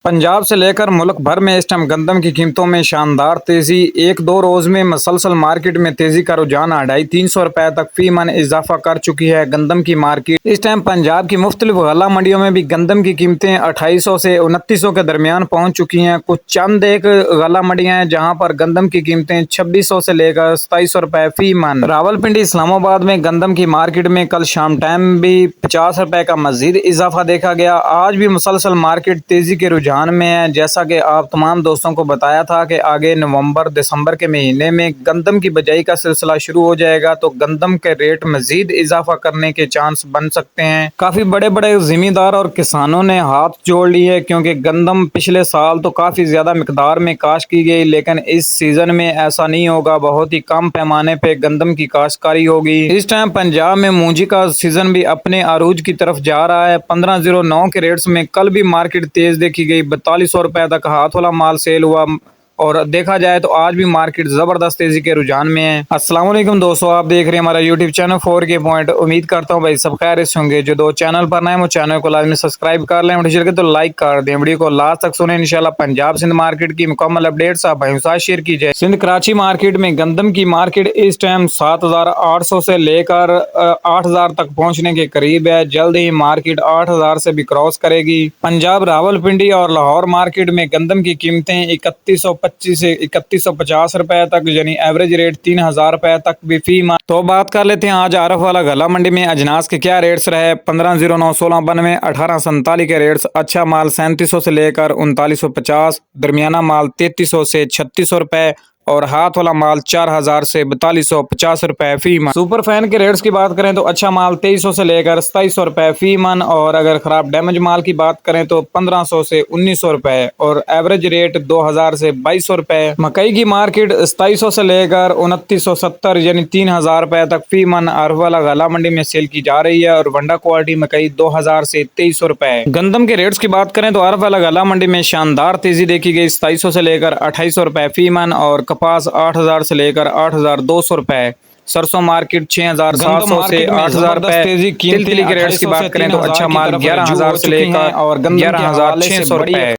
पंजाब से लेकर मुल्क भर में इस टाइम गंदम की कीमतों में शानदार तेजी। एक दो रोज में मसलसल मार्केट में तेजी का रुझान 250-300 रुपए तक फी मन इजाफा कर चुकी है गंदम की मार्केट। इस टाइम पंजाब की मुख्तलिफ गला मंडियों में भी गंदम की कीमतें 2800 से 2900 के दरमियान पहुंच चुकी हैं। कुछ चंद एक गला मंडियां हैं जहां पर गंदम की कीमतें 2600 से लेकर 2700 रुपए फी मन। रावलपिंडी इस्लामाबाद में गंदम की मार्केट में कल शाम टाइम भी 50 रुपए का मजीद इजाफा देखा गया। आज भी मुसलसल मार्केट तेजी के रुझान में है। जैसा कि आप तमाम दोस्तों को बताया था कि आगे नवंबर दिसंबर के महीने में गंदम की बिजाई का सिलसिला शुरू हो जाएगा तो गंदम के रेट मजीद इजाफा करने के चांस बन सकते हैं। काफी बड़े बड़े जिम्मेदार और किसानों ने हाथ जोड़ लिए क्योंकि गंदम पिछले साल तो काफी ज्यादा मिकदार में काश्त की गई, लेकिन इस सीजन में ऐसा नहीं होगा। बहुत ही कम पैमाने पे गंदम की काश्तकारी होगी। इस टाइम पंजाब में मूंजी का सीजन भी अपने अरूज की तरफ जा रहा है। 1509 के रेट्स में कल भी मार्केट तेज देखी गई। 4200 रुपए तक हाथ वाला माल सेल हुआ और देखा जाए तो आज भी मार्केट जबरदस्त तेजी के रुझान में है। अस्सलाम वालेकुम दोस्तों, आप देख रहे हैं हमारा यूट्यूब चैनल 4K पॉइंट। उम्मीद करता हूं भाई सब खैर से होंगे। जो दो चैनल पर नए वो चैनल को लाजमी सब्सक्राइब कर लें, वीडियो के तो लाइक कर दें। वीडियो को लास्ट तक सुने। इंशाल्लाह पंजाब सिंध मार्केट की मुकम्मल अपडेट्स आप भाइयों साथ शेयर कीजिए। सिंध कराची मार्केट में गंदम की मार्केट इस टाइम 7800 से लेकर 8000 तक पहुंचने के करीब है। जल्द ही मार्केट 8000 से भी क्रॉस करेगी। पंजाब रावलपिंडी और लाहौर मार्केट में गंदम की कीमतें 3125 से 3150 रुपए तक, यानी एवरेज रेट 3000 रुपए तक भी फी मान। तो बात कर लेते हैं आज आरफ वाला गला मंडी में अजनास के क्या रेट्स रहे। 1509 1692 1847 के रेट्स। अच्छा माल 3700 से लेकर 3950, दरमियाना माल 3300 से 3600 रुपए और हाथ वाला माल 4000 से 4250 रुपए फी मन। सुपर फैन के रेट्स की बात करें तो अच्छा माल 2300 से लेकर 2700 रुपए फी मन और अगर खराब डैमेज माल की बात करें तो 1500 से 1900 रुपए और एवरेज रेट 2000 से 2200 रुपए। मकई की मार्केट 2700 से लेकर 2970 यानी 3000 रुपए तक फी मन अरब वाला गला मंडी में सेल की जा रही है और वंडा क्वालिटी मकई 2000 से 2300 रुपए। गंदम के रेट्स की बात करें तो अरब वाला गला मंडी में शानदार तेजी देखी गई। 2700 से लेकर 2800 रुपए फी मन और कपास 8000 से लेकर 8200 रुपए। सरसों मार्केट 6700 से 8000 रुपए। तिल के रेट्स की बात करें तो अच्छा माल 11000 से लेकर और 11600 रुपए।